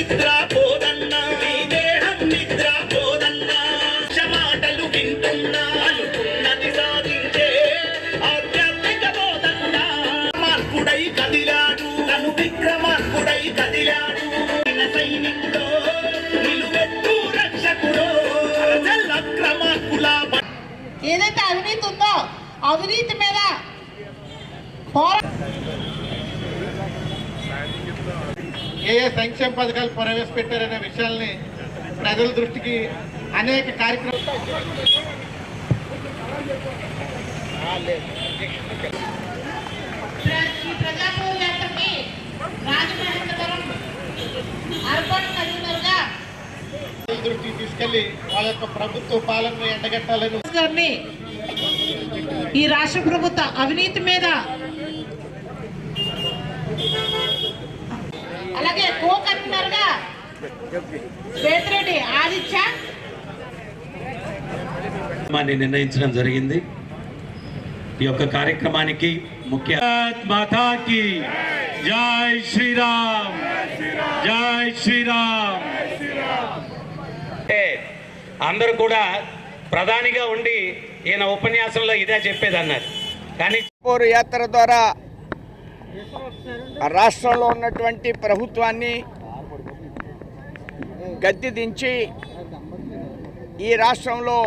నిద్రపోదన్నా నీ దేహం నిద్రపోదన్నా మాటలు వింటున్నా అనుకున్నది సాధించే ఆధ్యాత్మిక బోధన్నా మార్పుడై కదిలాడు తను విక్రమార్కుడై కదిలాడు సైనికుడో నిలువెత్తు రక్షకుడో అక్రమార్కుల ఏదైతే అవినీతి ఉందో అవినీతి మీద ఏ సంక్షేమ పథకాలు ప్రవేశపెట్టారనే విషయాల్ని ప్రజల దృష్టికి అనేక కార్యక్రమాలు దృష్టికి తీసుకెళ్లి వాళ్ళ యొక్క ప్రభుత్వ పాలనను ఎండగట్టాలని ఈ రాష్ట్ర ప్రభుత్వ అవినీతి మీద అలాగే కో కన్వీనర్ గా పేతిరెడ్డి ఆదిత్య నిర్ణయించడం జరిగింది. ఈ యొక్క కార్యక్రమానికి ముఖ్య మాతాకి జై శ్రీరామ్, జై శ్రీరామ్. అందరూ కూడా ప్రధానిగా ఉండి ఈయన ఉపన్యాసంలో ఇదే చెప్పేది అన్నారు. కానీ యాత్ర ద్వారా రాష్ట్రంలో ఉన్నటువంటి ప్రభుత్వాన్ని గద్దె దించి ఈ రాష్ట్రంలో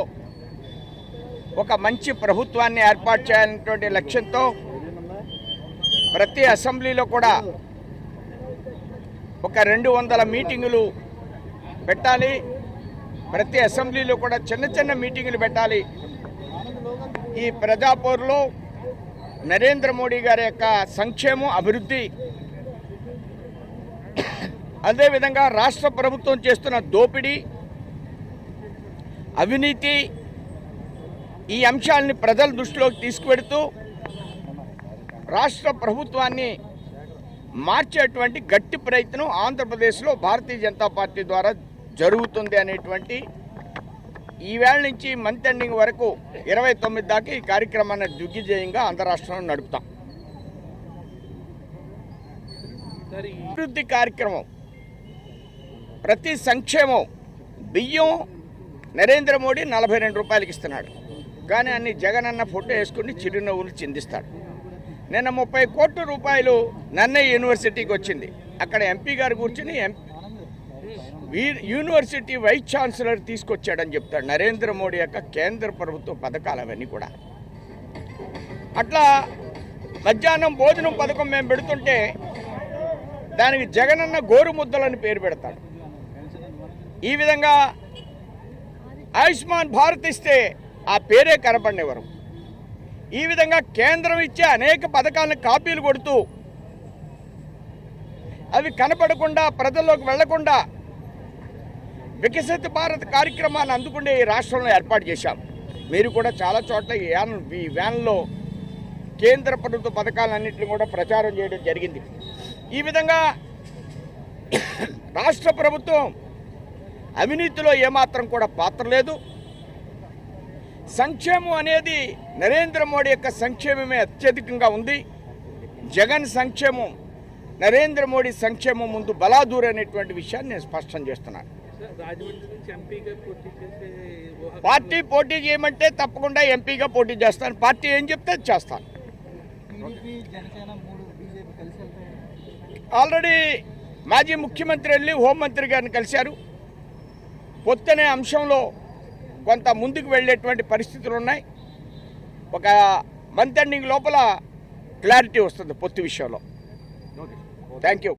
ఒక మంచి ప్రభుత్వాన్ని ఏర్పాటు చేయాలనేటువంటి లక్ష్యంతో ప్రతి అసెంబ్లీలో కూడా ఒక 200 మీటింగులు పెట్టాలి. ప్రతి అసెంబ్లీలో కూడా చిన్న చిన్న మీటింగులు పెట్టాలి. ఈ ప్రజాపోరులో నరేంద్ర మోడీ గారి యొక్క సంక్షేమం, అభివృద్ధి, అదేవిధంగా రాష్ట్ర ప్రభుత్వం చేస్తున్న దోపిడీ, అవినీతి, ఈ అంశాలని ప్రజల దృష్టిలోకి తీసుకువెడుతూ రాష్ట్ర ప్రభుత్వాన్ని మార్చేటువంటి గట్టి ప్రయత్నం ఆంధ్రప్రదేశ్లో భారతీయ జనతా పార్టీ ద్వారా జరుగుతుంది అనేటువంటి ఈవేళ నుంచి మంత్ ఎండింగ్ వరకు 29 దాకా ఈ కార్యక్రమాన్ని దిగ్విజయంగా ఆంధ్ర రాష్ట్రంలో నడుపుతాం. అభివృద్ధి కార్యక్రమం, ప్రతి సంక్షేమం, బియ్యం నరేంద్ర మోడీ 42 రూపాయలకి ఇస్తున్నాడు. కానీ అన్ని జగనన్న ఫోటో వేసుకుని చిరునవ్వులు చిందిస్తాడు. నిన్న 30 కోట్ల రూపాయలు నన్నయ్య యూనివర్సిటీకి వచ్చింది. అక్కడ ఎంపీ గారు కూర్చుని యూనివర్సిటీ వైస్ ఛాన్సలర్ తీసుకొచ్చాడని చెప్తాడు. నరేంద్ర మోడీ యొక్క కేంద్ర ప్రభుత్వ పథకాలు అవన్నీ కూడా. అట్లా మధ్యాహ్నం భోజనం పథకం మేము పెడుతుంటే దానికి జగనన్న గోరు ముద్దలని పేరు పెడతాడు. ఈ విధంగా ఆయుష్మాన్ భారత్ ఇస్తే ఆ పేరే కనపడినవారు. ఈ విధంగా కేంద్రం ఇచ్చే అనేక పథకాలను కాపీలు కొడుతూ అవి కనపడకుండా ప్రజల్లోకి వెళ్లకుండా వికసిత భారత్ కార్యక్రమాన్ని అందుకునే ఈ రాష్ట్రంలో ఏర్పాటు చేశాం. మీరు కూడా చాలా చోట్ల ఈ వ్యాన్లో కేంద్ర ప్రభుత్వ పథకాలన్నింటినీ కూడా ప్రచారం చేయడం జరిగింది. ఈ విధంగా రాష్ట్ర ప్రభుత్వం అవినీతిలో ఏమాత్రం కూడా పాత్ర లేదు. సంక్షేమం అనేది నరేంద్ర మోడీ యొక్క సంక్షేమమే అత్యధికంగా ఉంది. జగన్ సంక్షేమం నరేంద్ర మోడీ సంక్షేమం ముందు బలాదూర్ అనేటువంటి విషయాన్ని నేను స్పష్టం చేస్తున్నాను. పార్టీ పోటీ చేయమంటే తప్పకుండా ఎంపీగా పోటీ చేస్తాను. పార్టీ ఏం చెప్తే అది చేస్తాను. ఆల్రెడీ మాజీ ముఖ్యమంత్రి వెళ్ళి హోంమంత్రి గారిని కలిశారు. పొత్తనే అంశంలో కొంత ముందుకు వెళ్ళేటువంటి పరిస్థితులు ఉన్నాయి. ఒక మంత్ ఎండింగ్ లోపల క్లారిటీ వస్తుంది పొత్తు విషయంలో. Thank you.